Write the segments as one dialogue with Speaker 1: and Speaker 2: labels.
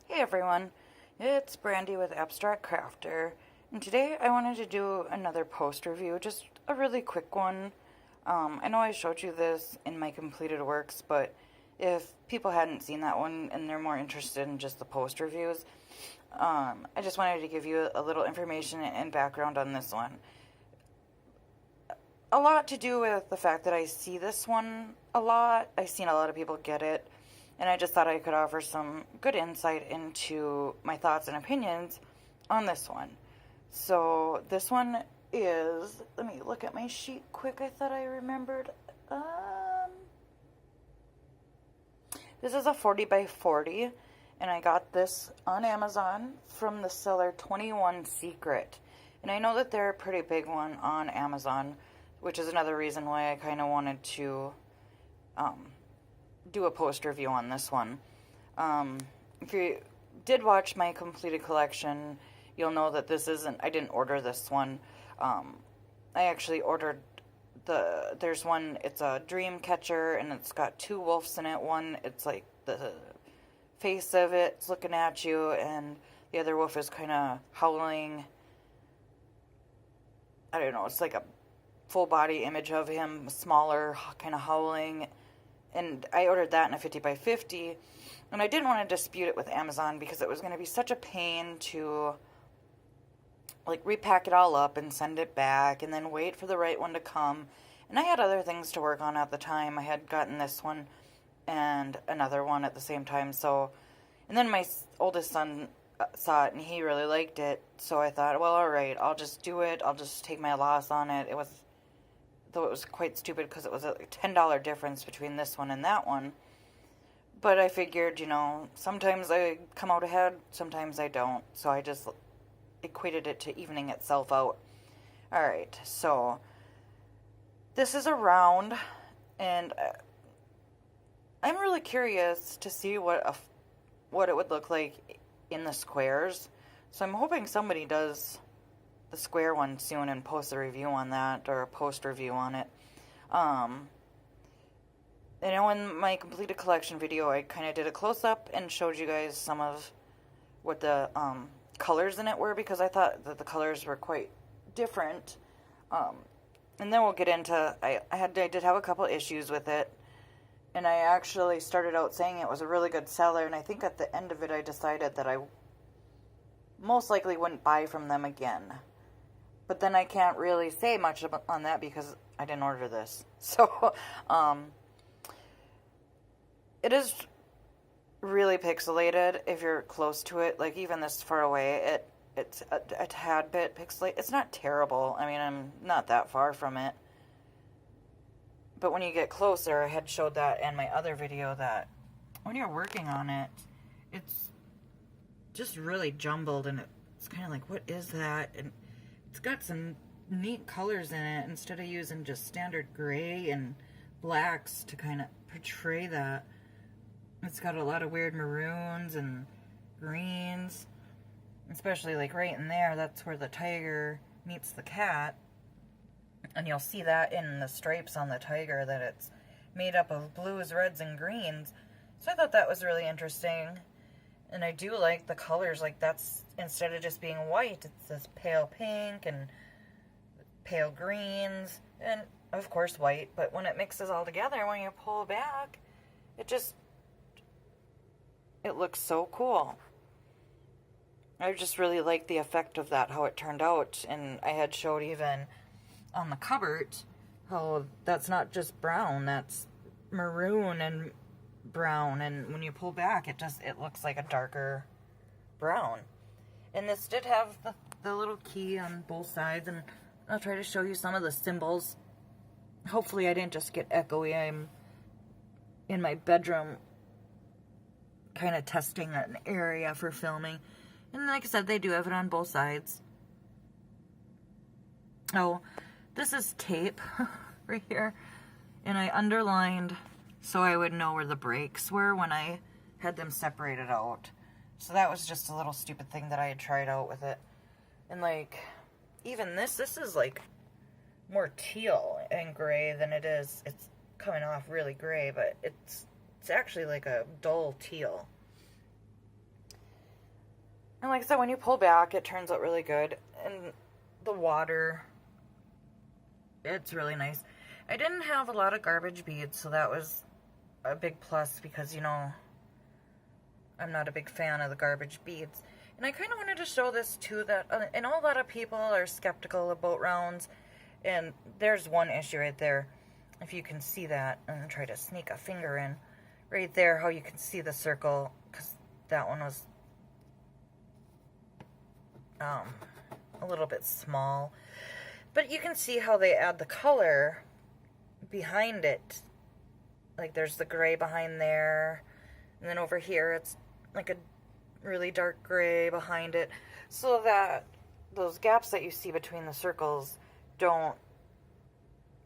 Speaker 1: Hey everyone, it's Brandy with Abstract Crafter, and today I wanted to do another post review, just a really quick one. I know I showed you this in my completed works, but if people hadn't seen that one and they're more interested in just the post reviews, I just wanted to give you a little information and background on this one. A lot to do with the fact that I see this one a lot. I've seen a lot of people get it, and I just thought I could offer some good insight into my thoughts and opinions on this one. So this one is, let me look at my sheet quick. I thought I remembered. This is a 40 by 40, and I got this on Amazon from the seller 21secret. And I know that they're a pretty big one on Amazon, which is another reason why I kind of wanted to do a post review on this one. If you did watch my completed collection, you'll know that this isn't, I didn't order this one. I actually ordered there's one, it's a dream catcher, and it's got two wolves in it. One, it's like the face of it's looking at you, and the other wolf is kind of howling. I don't know, it's like a full body image of him, smaller, kind of howling. And I ordered that in a 50 by 50, and I didn't want to dispute it with Amazon because it was going to be such a pain to like repack it all up and send it back and then wait for the right one to come. And I had other things to work on at the time. I had gotten this one and another one at the same time. So, and then my oldest son saw it and he really liked it. So I thought, well, all right, I'll just do it. I'll just take my loss on it. Though it was quite stupid because it was a $10 difference between this one and that one. But I figured, sometimes I come out ahead, sometimes I don't. So I just equated it to evening itself out. Alright, so this is a round, and I'm really curious to see what it would look like in the squares. So I'm hoping somebody does the square one soon and post a review on that, or a post review on it. In my completed collection video, I kind of did a close-up and showed you guys some of what the colors in it were, because I thought that the colors were quite different. And then we'll get into, I did have a couple issues with it, and I actually started out saying it was a really good seller, and I think at the end of it I decided that I most likely wouldn't buy from them again. But then I can't really say much on that because I didn't order this. So, it is really pixelated if you're close to it. Like, even this far away, it's a tad bit pixelated. It's not terrible. I mean, I'm not that far from it. But when you get closer, I had showed that in my other video that when you're working on it, it's just really jumbled, and it's kind of like, what is that? And it's got some neat colors in it instead of using just standard gray and blacks to kind of portray that. It's got a lot of weird maroons and greens, especially like right in there. That's where the tiger meets the cat, and you'll see that in the stripes on the tiger, that it's made up of blues, reds, and greens. So I thought that was really interesting, and I do like the colors. Like, that's, instead of just being white, it's this pale pink and pale greens and of course white. But when it mixes all together, when you pull back, it looks so cool. I just really like the effect of that, how it turned out. And I had showed even on the cupboard how that's not just brown, that's maroon and brown, and when you pull back, it looks like a darker brown. And this did have the little key on both sides, and I'll try to show you some of the symbols. Hopefully I didn't just get echoey. I'm in my bedroom kind of testing an area for filming. And like I said, they do have it on both sides. Oh, this is tape right here. And I underlined so I would know where the breaks were when I had them separated out. So that was just a little stupid thing that I had tried out with it. And like, even this is like more teal and gray than it is. It's coming off really gray, but it's actually like a dull teal. And like I said, when you pull back, it turns out really good. And the water, it's really nice. I didn't have a lot of garbage beads, so that was a big plus because, you know, I'm not a big fan of the garbage beads. And I kind of wanted to show this too, that I know a lot of people are skeptical about rounds, and there's one issue right there. If you can see that, I'm going to try to sneak a finger in. Right there, how you can see the circle, because that one was a little bit small. But you can see how they add the color behind it. Like there's the gray behind there, and then over here it's like a really dark gray behind it, so that those gaps that you see between the circles don't,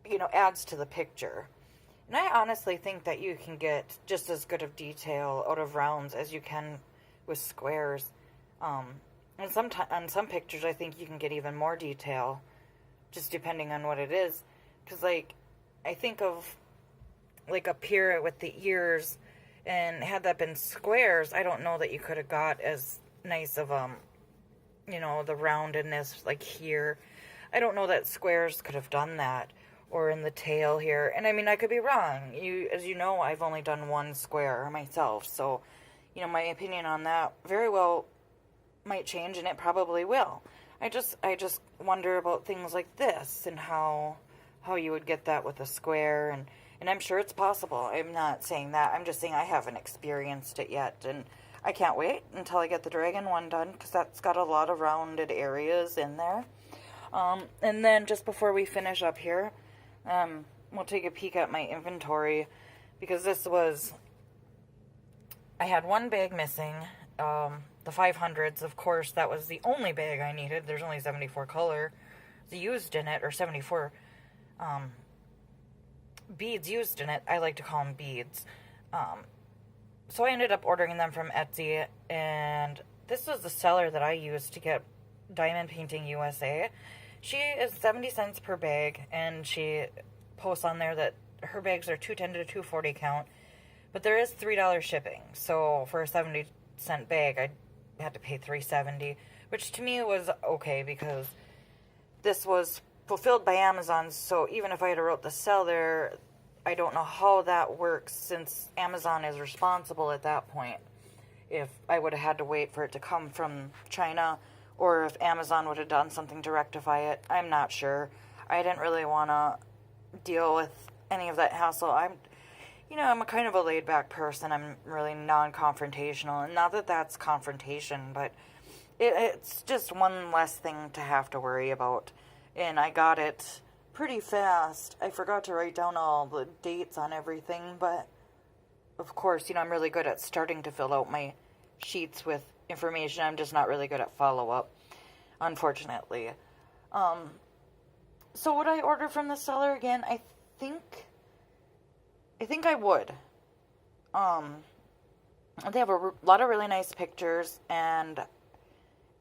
Speaker 1: you know, adds to the picture. And I honestly think that you can get just as good of detail out of rounds as you can with squares. And on some pictures, I think you can get even more detail, just depending on what it is. Because, like, I think of, like, up here with the ears, and had that been squares, I don't know that you could have got as nice of, you know, the roundedness, like here. I don't know that squares could have done that. Or in the tail here. And I mean, I could be wrong. As you know, I've only done one square myself. So, you know, my opinion on that very well might change, and it probably will. I just wonder about things like this and how you would get that with a square. And I'm sure it's possible. I'm not saying that. I'm just saying I haven't experienced it yet. And I can't wait until I get the dragon one done, because that's got a lot of rounded areas in there. And then just before we finish up here, we'll take a peek at my inventory, because I had one bag missing, the 500s, of course, that was the only bag I needed. There's only 74 color used in it, or 74, beads used in it. I like to call them beads. So I ended up ordering them from Etsy, and this was the seller that I used to get Diamond Painting USA. She is 70 cents per bag, and she posts on there that her bags are 210 to 240 count, but there is $3 shipping. So for a 70-cent bag, I had to pay $3.70, which to me was okay, because this was fulfilled by Amazon. So even if I had wrote the seller, I don't know how that works, since Amazon is responsible at that point. If I would have had to wait for it to come from China, or if Amazon would have done something to rectify it, I'm not sure. I didn't really want to deal with any of that hassle. I'm a kind of a laid-back person. I'm really non-confrontational. And not that that's confrontation, but it's just one less thing to have to worry about. And I got it pretty fast. I forgot to write down all the dates on everything, but of course, I'm really good at starting to fill out my sheets with information. I'm just not really good at follow-up, unfortunately. So would I order from the seller again? I think I would. They have a lot of really nice pictures, and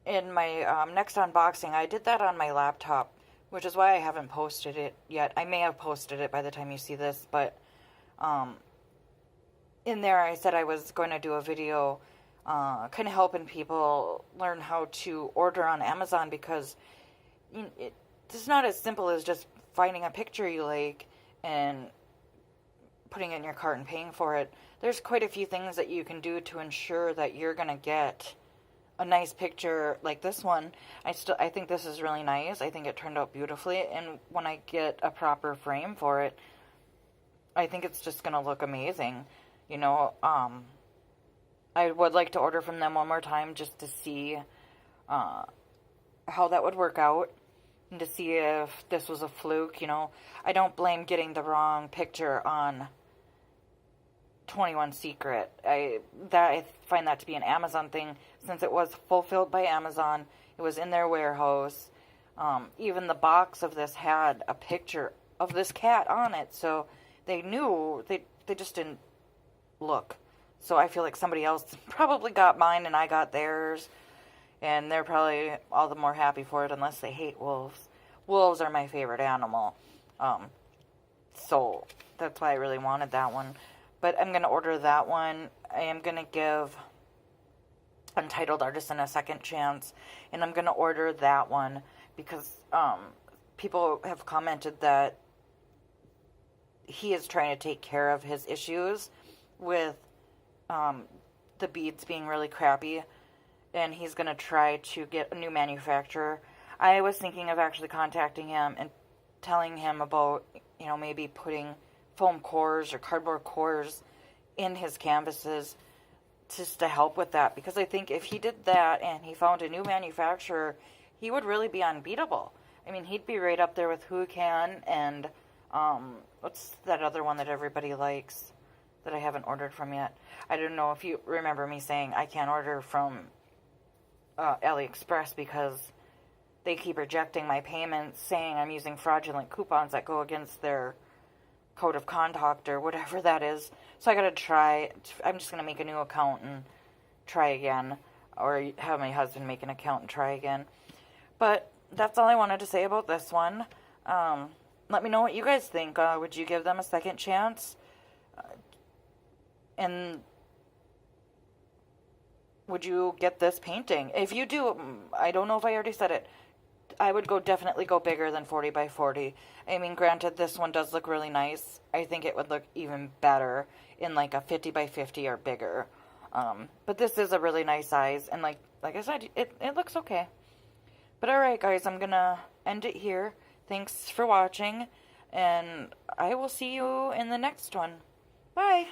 Speaker 1: in my next unboxing, I did that on my laptop, which is why I haven't posted it yet. I may have posted it by the time you see this, but in there I said I was going to do a video kind of helping people learn how to order on Amazon, because it's not as simple as just finding a picture you like and putting it in your cart and paying for it. There's quite a few things that you can do to ensure that you're going to get a nice picture like this one. I think this is really nice. I think it turned out beautifully, and when I get a proper frame for it, I think it's just going to look amazing. I would like to order from them one more time just to see how that would work out, and to see if this was a fluke. I don't blame getting the wrong picture on 21secret. I find that to be an Amazon thing, since it was fulfilled by Amazon. It was in their warehouse. Even the box of this had a picture of this cat on it, so they knew. They just didn't look. So I feel like somebody else probably got mine and I got theirs, and they're probably all the more happy for it, unless they hate wolves. Wolves are my favorite animal. So that's why I really wanted that one. But I'm going to order that one. I am going to give Untitled Artisan: A Second Chance, and I'm going to order that one because people have commented that he is trying to take care of his issues with the beads being really crappy, and he's going to try to get a new manufacturer. I was thinking of actually contacting him and telling him about, maybe putting foam cores or cardboard cores in his canvases just to help with that, because I think if he did that and he found a new manufacturer, he would really be unbeatable. I mean, he'd be right up there with Who Can and what's that other one that everybody likes that I haven't ordered from yet? I don't know if you remember me saying I can't order from AliExpress because they keep rejecting my payments, saying I'm using fraudulent coupons that go against their code of conduct or whatever that is. So I gotta try. I'm just gonna make a new account and try again, or have my husband make an account and try again. But that's all I wanted to say about this one. Let me know what you guys think. Would you give them a second chance? And would you get this painting? If you do, I don't know if I already said it, I would definitely go bigger than 40 by 40. I mean, granted, this one does look really nice. I think it would look even better in like a 50 by 50 or bigger. But this is a really nice size, and like I said, it looks okay. But alright guys, I'm gonna end it here. Thanks for watching, and I will see you in the next one. Bye!